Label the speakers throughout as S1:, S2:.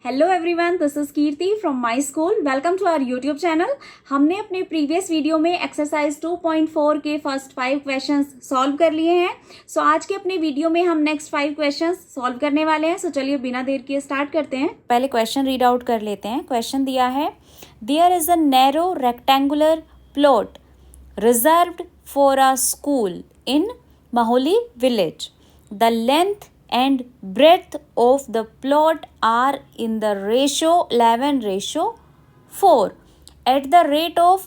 S1: Hello everyone, this is Kirti from my school. Welcome to our YouTube channel. हमने अपने previous video में exercise 2.4 के first 5 questions solve कर लिए हैं। सो आज के अपने वीडियो में हम नेक्स्ट 5 क्वेश्चंस सॉल्व करने वाले हैं। सो चलिए बिना देर किए स्टार्ट करते हैं। पहले क्वेश्चन रीड आउट कर लेते हैं। क्वेश्चन दिया है, there is a narrow rectangular plot reserved for a school in Maholi village. The length and breadth of the plot are in the ratio 11:4. At the rate of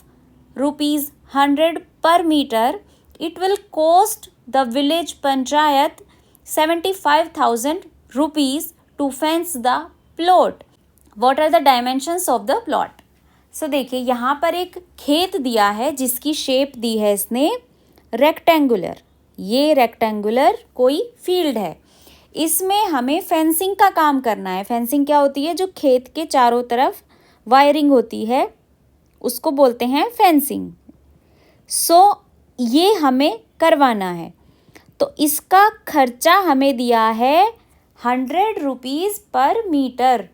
S1: rupees 100 per meter, it will cost the village panchayat 75,000 rupees to fence the plot. What are the dimensions of the plot? So देखिए यहाँ पर एक खेत दिया है जिसकी shape दी है इसने रेक्टेंगुलर। ये रेक्टेंगुलर कोई फील्ड है, इसमें हमें फेंसिंग का काम करना है। फेंसिंग क्या होती है? जो खेत के चारों तरफ वायरिंग होती है उसको बोलते हैं फेंसिंग। ये हमें करवाना है, तो इसका खर्चा हमें दिया है 100 रुपीज़ पर मीटर।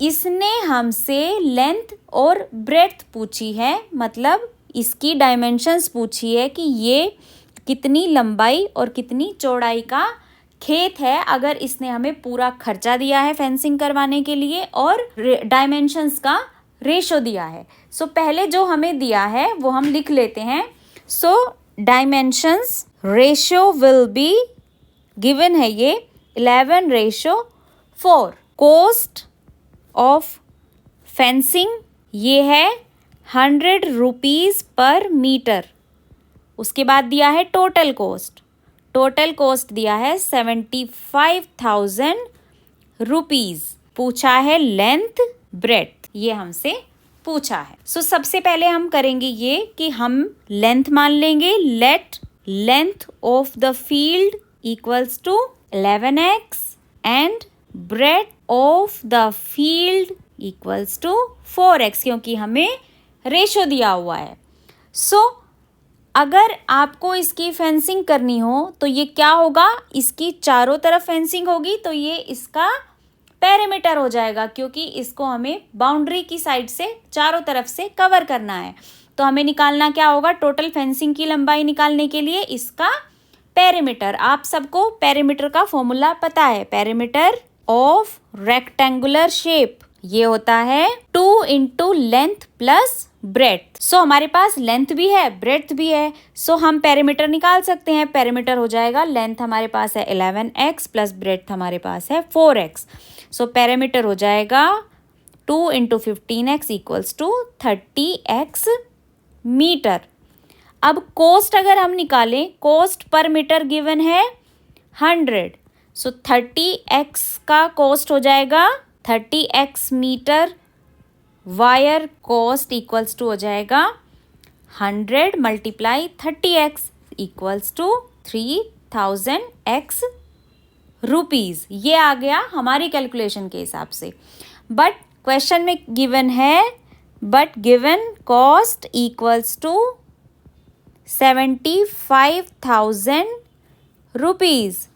S1: इसने हमसे लेंथ और ब्रेड्थ पूछी है, मतलब इसकी डायमेंशंस पूछी है कि ये कितनी लंबाई और कितनी चौड़ाई का खेत है। अगर इसने हमें पूरा खर्चा दिया है फेंसिंग करवाने के लिए और डायमेंशंस का रेशो दिया है। पहले जो हमें दिया है वो हम लिख लेते हैं। Dimensions ratio will be given है ये 11:4। कॉस्ट ऑफ फेंसिंग ये है 100 रुपीज़ पर मीटर। उसके बाद दिया है टोटल कॉस्ट। टोटल कॉस्ट दिया है 75,000 रुपीज़। पूछा है लेंथ ब्रेड्थ, ये हमसे पूछा है। सबसे पहले हम करेंगे ये कि हम लेंथ मान लेंगे। Let length of the field equals to 11x and breadth of the field equals to 4x, क्योंकि हमें रेशो दिया हुआ है। अगर आपको इसकी फेंसिंग करनी हो तो ये क्या होगा? इसकी चारों तरफ फेंसिंग होगी तो ये इसका पेरीमीटर हो जाएगा, क्योंकि इसको हमें बाउंड्री की साइड से चारों तरफ से कवर करना है। तो हमें निकालना क्या होगा? टोटल फेंसिंग की लंबाई निकालने के लिए इसका पेरीमीटर। आप सबको पेरीमीटर का फॉर्मूला पता है। पेरीमीटर ऑफ रेक्टेंगुलर शेप ये होता है 2 इंटू लेंथ प्लस ब्रेड्थ। हमारे पास लेंथ भी है ब्रेड्थ भी है, हम पेरीमीटर निकाल सकते हैं। पेरीमीटर हो जाएगा, लेंथ हमारे पास है 11x प्लस ब्रेड्थ हमारे पास है 4x। पेरीमीटर हो जाएगा 2 into 15x equals to 30x metre. अब कॉस्ट अगर हम निकालें, कॉस्ट पर मीटर गिवन है 100, 30x का कॉस्ट हो जाएगा 30x metre. Wire cost equals to हो जाएगा 100 multiply 30x equals to 3000x rupees. ये आ गया हमारी कैलकुलेशन के हिसाब से। बट क्वेश्चन में गिवन है, but given cost equals to 75,000 rupees.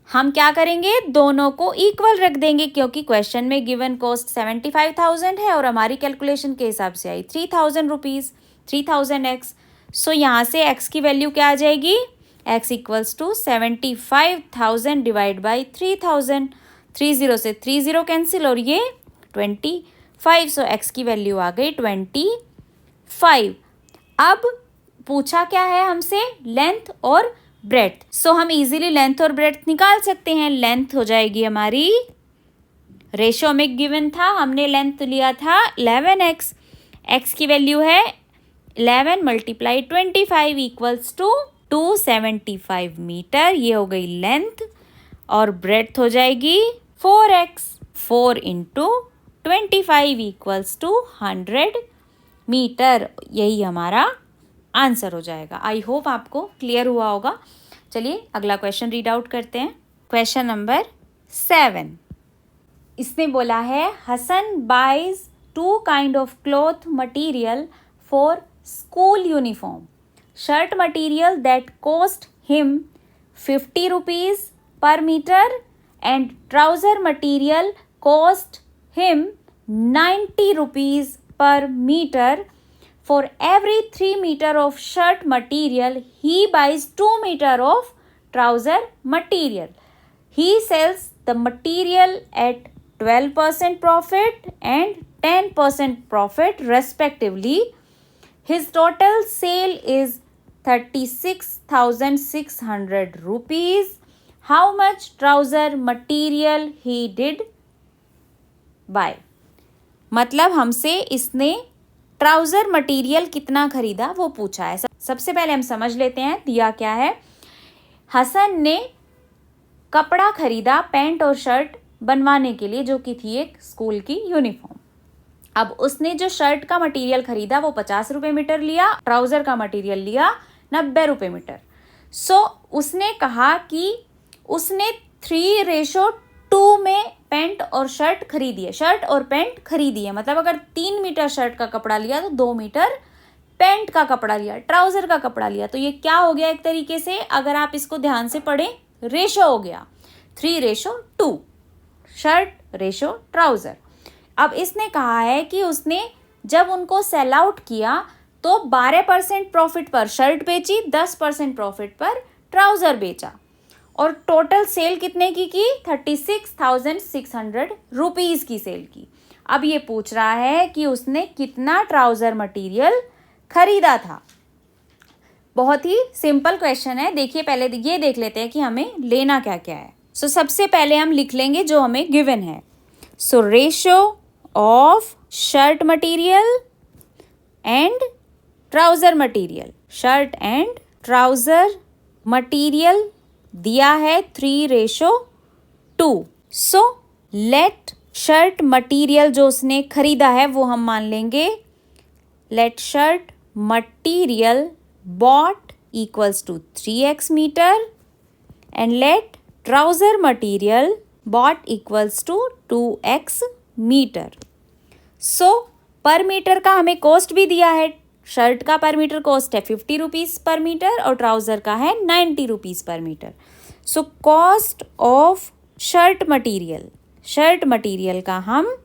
S1: हम क्या करेंगे? दोनों को इक्वल रख देंगे, क्योंकि क्वेश्चन में गिवन कॉस्ट 75,000 है और हमारी कैलकुलेशन के हिसाब से आई 3000 रुपीज़, 3000x। यहाँ से x की वैल्यू क्या आ जाएगी? x equals to 75,000 divide by 3000। 30 से 30 कैंसिल और ये 25। x की वैल्यू आ गई 25। अब पूछा क्या है हमसे? लेंथ और ब्रेड्थ। हम इजीली लेंथ और ब्रेड्थ निकाल सकते हैं। लेंथ हो जाएगी हमारी, रेशो में गिवन था, हमने लेंथ लिया था 11x। x की वैल्यू है 11 मल्टीप्लाई 25 इक्वल्स टू 275 मीटर। ये हो गई लेंथ। और ब्रेड्थ हो जाएगी 4x। 4 into 25 equals to 100 metre. यही हमारा आंसर हो जाएगा। आई होप आपको क्लियर हुआ होगा। चलिए अगला क्वेश्चन रीड आउट करते हैं। Question number 7। इसने बोला है, Hasan buys 2 kind of cloth material for school uniform. Shirt material that cost him 50 rupees per meter and trouser material cost him 90 rupees per meter. For every 3 meter of shirt material, he buys 2 meter of trouser material. He sells the material at 12% profit and 10% profit respectively. His total sale is 36,600 rupees. How much trouser material he did buy? मतलब हमसे इसने trouser material कितना खरीदा वो पूछा है. सबसे पहले हम समझ लेते हैं दिया क्या है. हसन ने कपड़ा खरीदा पैंट और शर्ट बनवाने के लिए, जो कि थी एक स्कूल की यूनिफॉर्म. अब उसने जो शर्ट का मटेरियल खरीदा वो 50 रुपये मीटर लिया, ट्राउजर का मटेरियल लिया 90 रुपये मीटर. सो उसने कहा कि उसने 3:2 में पैंट और शर्ट खरीदी है, शर्ट और पैंट खरीदी है. मतलब अगर 3 मीटर शर्ट का कपड़ा लिया तो 2 मीटर पैंट का कपड़ा लिया, ट्राउजर का कपड़ा लिया. तो ये क्या हो गया एक तरीके से, अगर आप इसको ध्यान से पढ़ें, रेशो हो गया 3:2, शर्ट रेशो ट्राउजर. अब इसने कहा है कि उसने जब उनको सेल आउट किया तो 12% प्रॉफिट पर शर्ट बेची, 10% प्रॉफिट पर ट्राउजर बेचा और टोटल सेल कितने की 36,600 रुपीज़ की सेल की. अब ये पूछ रहा है कि उसने कितना ट्राउजर मटेरियल खरीदा था. बहुत ही सिंपल क्वेश्चन है. देखिए पहले ये देख लेते हैं कि हमें लेना क्या क्या है. सो सबसे पहले हम लिख लेंगे जो हमें गिवन है. So ratio of shirt material and trouser material. Shirt and trouser material दिया है 3:2. सो लेट शर्ट मटेरियल जो उसने खरीदा है वो हम मान लेंगे let shirt material bought equals to 3x metre and let trouser material bought equals to 2x metre. So per metre का हमें कॉस्ट भी दिया है. शर्ट का पर मीटर कॉस्ट है 50 रुपीज़ पर मीटर और ट्राउज़र का है 90 rupees per metre. So cost of shirt material का हम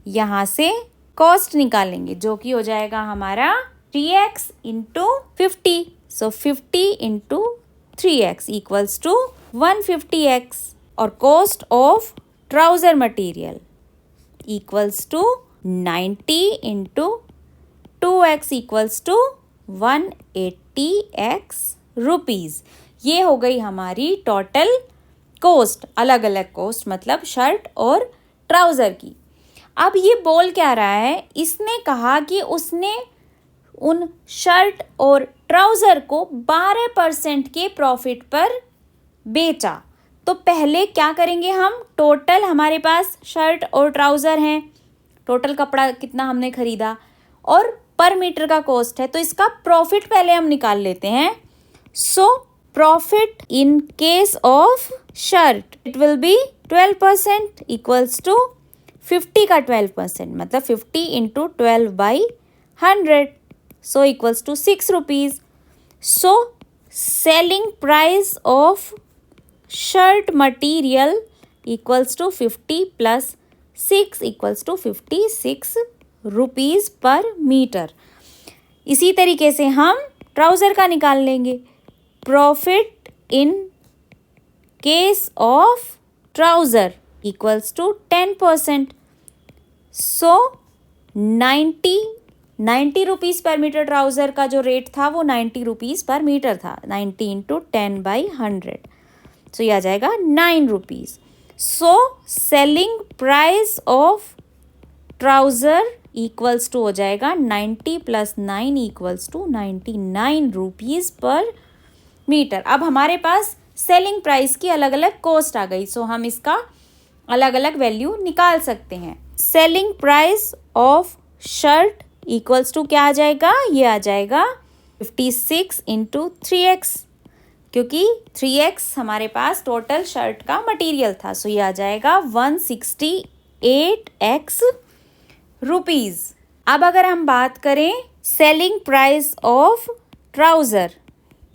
S1: यहाँ से कॉस्ट निकालेंगे जो कि हो जाएगा हमारा 3x into 50. So 50 into 3x equals to 150x. और cost of trouser material equals to 90 into 2x equals to 180x rupees. ये हो गई हमारी टोटल कॉस्ट, अलग अलग कॉस्ट मतलब शर्ट और ट्राउज़र की. अब ये बोल क्या रहा है, इसने कहा कि उसने उन शर्ट और ट्राउज़र को 12% के प्रॉफिट पर बेचा. तो पहले क्या करेंगे हम, टोटल हमारे पास शर्ट और ट्राउज़र हैं, टोटल कपड़ा कितना हमने खरीदा और पर मीटर का कॉस्ट है, तो इसका प्रॉफिट पहले हम निकाल लेते हैं. So profit in case of shirt it will be 12% equals to 50 का 12% मतलब 50 into 12/100 so equals to 6 rupees. So selling price of shirt material equals to 50 plus 6 equals to 56 rupees per metre. इसी तरीके से हम ट्राउज़र का निकाल लेंगे. Profit in case of trouser equals to 10%. So 90 rupees per metre trouser का जो rate था वो 90 रुपीज़ पर मीटर था. 90 इंटू 10/100 सो यह आ जाएगा 9 rupees. So selling price of trouser equals to हो जाएगा 90 plus 9 equals to 99 rupees per metre. अब हमारे पास सेलिंग प्राइस की अलग अलग कॉस्ट आ गई, सो हम इसका अलग अलग वैल्यू निकाल सकते हैं. Selling price of shirt equals to क्या आ जाएगा, ये आ जाएगा 56 इंटू 3x क्योंकि 3x हमारे पास टोटल शर्ट का मटेरियल था. सो ये आ जाएगा 168x रुपीज़. अब अगर हम बात करें सेलिंग प्राइस ऑफ ट्राउज़र,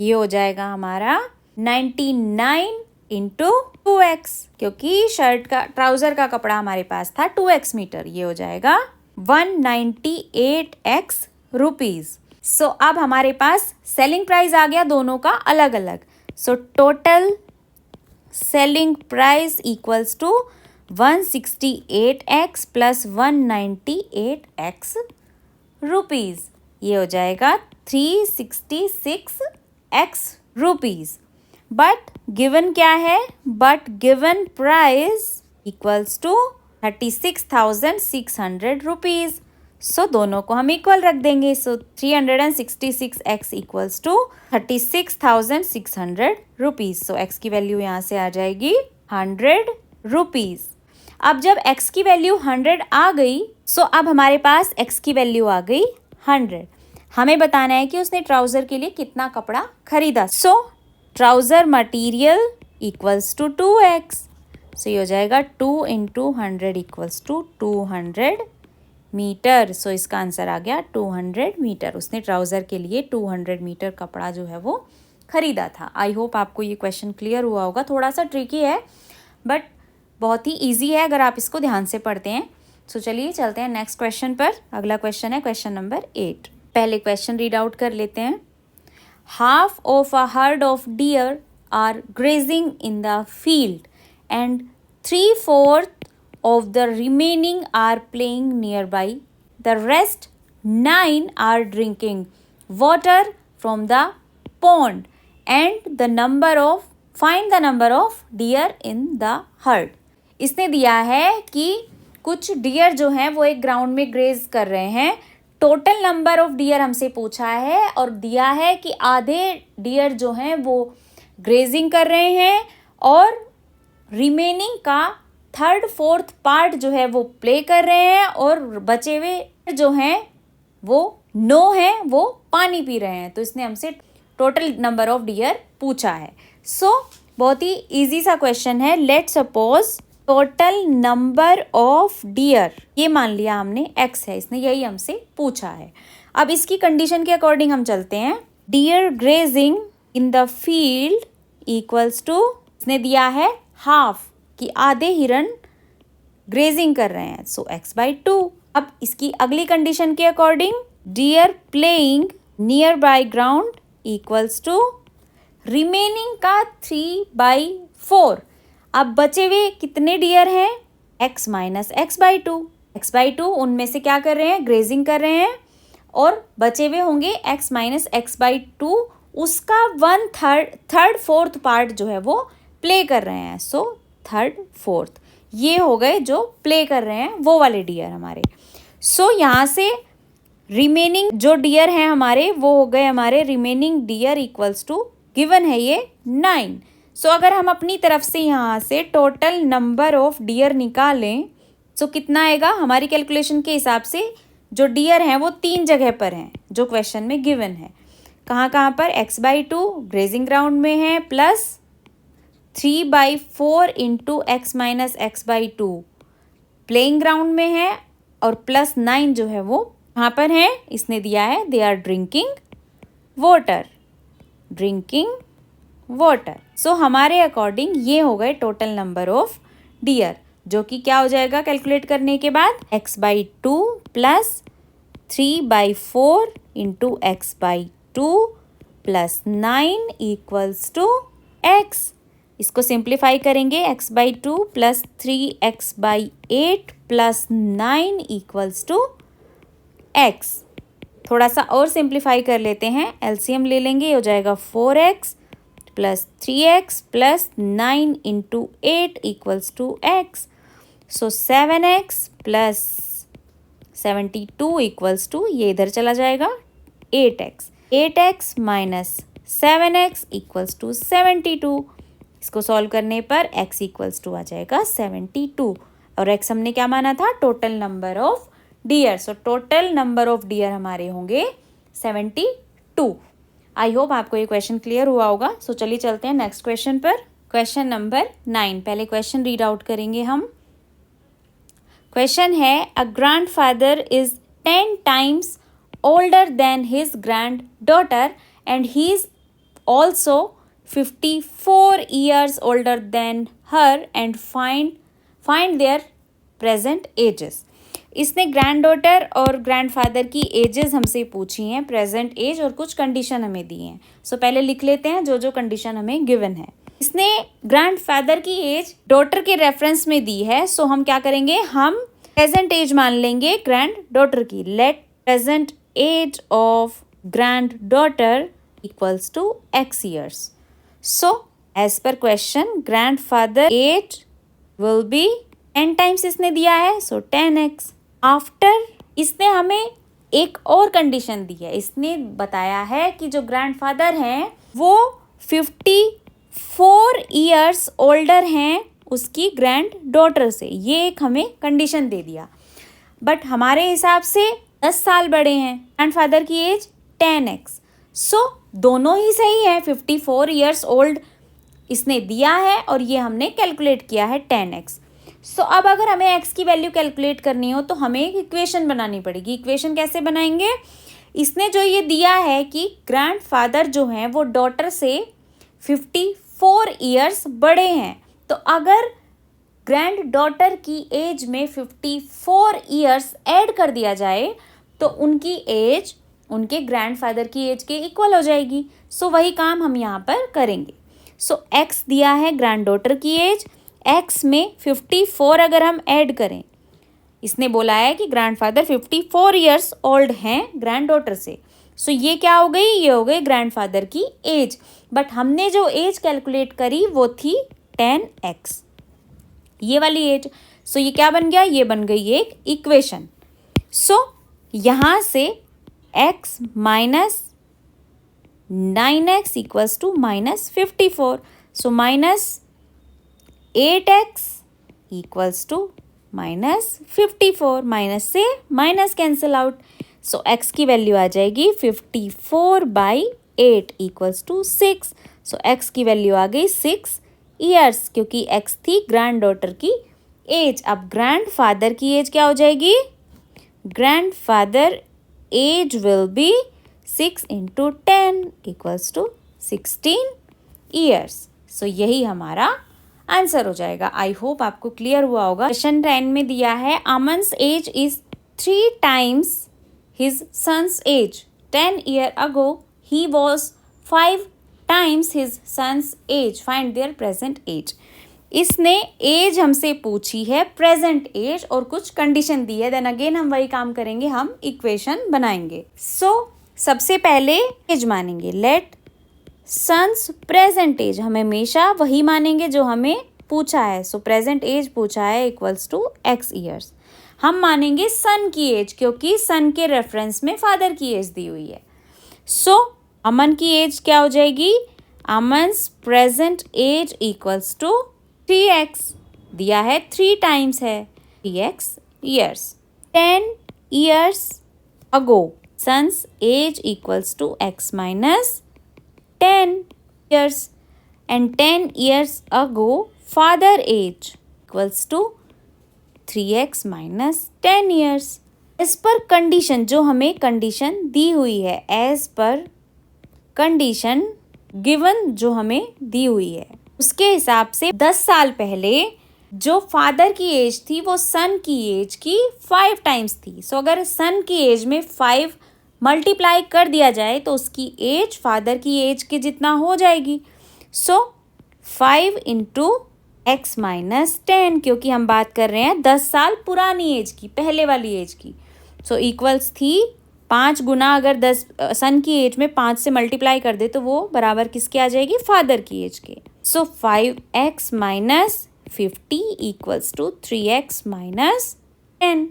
S1: ये हो जाएगा हमारा 99 इंटू 2x, क्योंकि शर्ट का ट्राउजर का कपड़ा हमारे पास था 2x मीटर, ये हो जाएगा 198x रुपीज। सो अब हमारे पास सेलिंग प्राइस आ गया दोनों का अलग अलग। So total selling price equals to 168x plus 198x rupees, ये हो जाएगा 366x रुपीज। बट गिवन क्या है, but given price equals to 36,600 rupees. So दोनों को हम इक्वल रख देंगे। So 366x equals to 36,600 rupees. So x की वैल्यू यहाँ से आ जाएगी 100 रुपीज। अब जब x की वैल्यू 100 आ गई, सो अब हमारे पास x की वैल्यू आ गई 100। हमें बताना है कि उसने ट्राउजर के लिए कितना कपड़ा खरीदा। So trouser material equals to 2x। So ये हो जाएगा 2 into 100 equals to 200 metre. So इसका आंसर आ गया 200 मीटर। उसने ट्राउजर के लिए 200 मीटर कपड़ा जो है वो खरीदा था। आई होप आपको ये क्वेश्चन क्लियर हुआ होगा। थोड़ा सा ट्रिकी है बट बहुत ही ईजी है अगर आप इसको ध्यान से पढ़ते हैं। सो चलिए चलते हैं नेक्स्ट क्वेश्चन पर। अगला क्वेश्चन है क्वेश्चन नंबर 8। पहले क्वेश्चन रीड आउट कर लेते हैं। Half of a herd of deer are grazing in the field and 3/4 of the remaining are playing nearby. The rest 9 are drinking water from the pond and the number of find the number of deer in the herd. इसने दिया है कि कुछ dear जो हैं वो एक ground में ग्रेज कर रहे हैं। टोटल नंबर ऑफ डियर हमसे पूछा है और दिया है कि आधे डियर जो हैं वो ग्रेजिंग कर रहे हैं और रिमेनिंग का 3/4 पार्ट जो है वो प्ले कर रहे हैं और बचे हुए जो हैं वो 9 हैं वो पानी पी रहे हैं। तो इसने हमसे टोटल नंबर ऑफ डियर पूछा है। सो बहुत ही इजी सा क्वेश्चन है। Let's suppose total number of dear, ये मान लिया हमने x है, इसने यही हमसे पूछा है। अब इसकी कंडीशन के अकॉर्डिंग हम चलते हैं। Deer grazing in the field equals to, इसने दिया है हाफ कि आधे हिरन ग्रेजिंग कर रहे हैं। सो x/2। अब इसकी अगली कंडीशन के according deer playing nearby ground equals to remaining का 3/4। अब बचे हुए कितने डियर हैं, x माइनस x/2। x/2 उनमें से क्या कर रहे हैं, ग्रेजिंग कर रहे हैं और बचे हुए होंगे x माइनस x/2, उसका 1/3 पार्ट जो है वो प्ले कर रहे हैं। सो 3/4 ये हो गए जो प्ले कर रहे हैं वो वाले डियर हमारे। सो यहाँ से रिमेनिंग जो डियर हैं हमारे वो हो गए हमारे remaining deer equals to, given है ये 9। सो अगर हम अपनी तरफ से यहाँ से टोटल नंबर ऑफ डियर निकालें सो कितना आएगा, हमारी कैलकुलेशन के हिसाब से जो डियर हैं वो 3 जगह पर हैं जो क्वेश्चन में गिवन है। कहाँ कहाँ पर, x/2 ग्रेजिंग ग्राउंड में है, plus 3/4 into x minus x/2 playing ground में है और प्लस 9 जो है वो यहाँ पर है। इसने दिया है दे आर ड्रिंकिंग वाटर। सो हमारे अकॉर्डिंग ये हो गए टोटल नंबर ऑफ डियर, जो कि क्या हो जाएगा कैलकुलेट करने के बाद, x/2 plus 3/4 into x/2 plus 9 equals to x। इसको सिंप्लीफाई करेंगे, x/2 plus 3x/8 plus 9 equals to x। थोड़ा सा और सिंप्लीफाई कर लेते हैं, एलसीएम ले लेंगे, हो जाएगा 4x plus 3x plus 9 into 8 equals to x। So 7x plus 72 equals to, ये इधर चला जाएगा 8x minus 7x equals to 72। इसको सॉल्व करने पर x इक्वल्स टू आ जाएगा 72 और x हमने क्या माना था, total number of dear. So total number of dear हमारे होंगे 72। आई होप आपको ये क्वेश्चन क्लियर हुआ होगा। सो चलिए चलते हैं नेक्स्ट क्वेश्चन पर। Question number 9। पहले क्वेश्चन रीड आउट करेंगे हम। क्वेश्चन है, अ grandfather is 10 times older than his granddaughter and he is also 54 years older than her and find there present ages. इसने ग्रैंड डॉटर और ग्रैंडफादर की edges हमसे पूछी हैं, प्रेजेंट एज, और कुछ कंडीशन हमें दी हैं। सो पहले लिख लेते हैं जो जो कंडीशन हमें गिवन है। इसने ग्रैंडफादर की एज डॉटर के रेफरेंस में दी है, सो हम क्या करेंगे, हम प्रेजेंट एज मान लेंगे ग्रैंड डॉटर की। Let present age of granddaughter equals to x years. So as per question, grandfather age will be 10 times इसने दिया है, so 10x. आफ्टर इसने हमें एक और कंडीशन दी है। इसने बताया है कि जो ग्रैंडफादर हैं वो 54 ईयर्स ओल्डर हैं उसकी ग्रैंड डॉटर से। ये एक हमें कंडीशन दे दिया, बट हमारे हिसाब से 10 साल बड़े हैं। ग्रैंडफादर की एज 10x, सो दोनों ही सही है। 54 ईयर्स ओल्ड इसने दिया है और ये हमने कैलकुलेट किया है 10x। सो अब अगर हमें x की वैल्यू कैलकुलेट करनी हो तो हमें एक इक्वेशन बनानी पड़ेगी। इक्वेशन कैसे बनाएंगे, इसने जो ये दिया है कि ग्रैंडफादर जो हैं वो डॉटर से 54 ईयर्स बड़े हैं, तो अगर ग्रैंड डॉटर की एज में 54 ईयर्स ऐड कर दिया जाए तो उनकी एज उनके ग्रैंडफादर की एज के इक्वल हो जाएगी। सो वही काम हम यहाँ पर करेंगे। सो x दिया है ग्रैंड डॉटर की एज, x में 54 अगर हम ऐड करें, इसने बोला है कि ग्रैंडफादर 54 ईयर्स ओल्ड हैं ग्रैंड डॉटर से। सो ये क्या हो गई, ये हो गई ग्रैंडफादर की एज, बट हमने जो एज कैलकुलेट करी वो थी 10x, ये वाली एज। सो ये क्या बन गया, ये बन गई एक इक्वेशन। सो यहाँ से x minus 9x equals to minus 54, so minus 8x equals to minus 54, minus से minus cancel out, so x की वैल्यू आ जाएगी 54/8 इक्वल्स टू 6। सो x की वैल्यू आ गई 6 ईयर्स, क्योंकि x थी ग्रैंड डॉटर की एज। अब ग्रैंडफादर की एज क्या हो जाएगी, grandfather age will be 6 into 10 equals to 16 years. So यही हमारा आंसर हो जाएगा। आई होप आपको क्लियर हुआ होगा। क्वेश्चन 10 में दिया है अमन्स as is 3 times his son's age. 10 years ago he was 5 times his son's age. Find their present age. इसने एज हमसे पूछी है, प्रेजेंट एज, और कुछ कंडीशन दी है। देन अगेन हम वही काम करेंगे, हम इक्वेशन बनाएंगे। सो सबसे पहले एज मानेंगे, लेट सन्स प्रेजेंट एज, हम हमेशा वही मानेंगे जो हमें पूछा है। सो प्रेजेंट एज पूछा है इक्वल्स टू x ईयर्स। हम मानेंगे सन की एज, क्योंकि सन के रेफरेंस में फादर की एज दी हुई है। सो अमन की एज क्या हो जाएगी, Aman's present age equals to 3x, दिया है 3 टाइम्स है 3x years. 10 years ago son's age equals to x minus 10 years, and 10 years ago father age equals to 3x minus 10 years. Age पर कंडीशन, जो हमें कंडीशन दी हुई है, एज पर condition given जो हमें दी हुई है, उसके हिसाब से 10 साल पहले जो फादर की एज थी वो सन की एज की 5 टाइम्स थी। सो अगर सन की एज में 5 मल्टीप्लाई कर दिया जाए तो उसकी एज फादर की एज के जितना हो जाएगी। सो 5 into x माइनस 10, क्योंकि हम बात कर रहे हैं 10 साल पुरानी एज की, पहले वाली एज की। सो इक्वल्स थी 5 गुना, अगर 10 सन की एज में 5 से मल्टीप्लाई कर दे तो वो बराबर किसके आ जाएगी, फादर की एज के। So 5x minus 50 equals to 3x minus 10।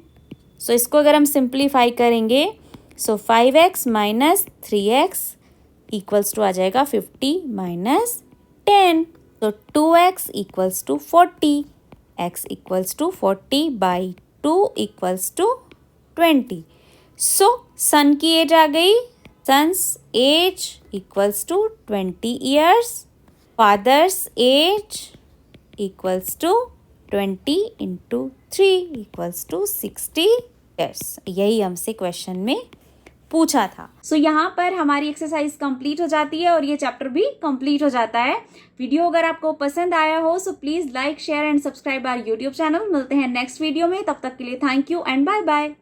S1: So इसको अगर हम सिंप्लीफाई करेंगे, so 5x minus 3x equals to आ जाएगा 50 माइनस 10। तो 2x equals to 40, x equals to 40/2 equals to 20। So son की एज आ गई, son's age equals to 20 years, father's age equals to 20 into 3 equals to 60 years. यही हमसे question में पूछा था। सो यहाँ पर हमारी एक्सरसाइज कंप्लीट हो जाती है और ये चैप्टर भी कंप्लीट हो जाता है। वीडियो अगर आपको पसंद आया हो so please like share and subscribe our YouTube channel. मिलते हैं नेक्स्ट वीडियो में, तब तक के लिए thank you and bye bye.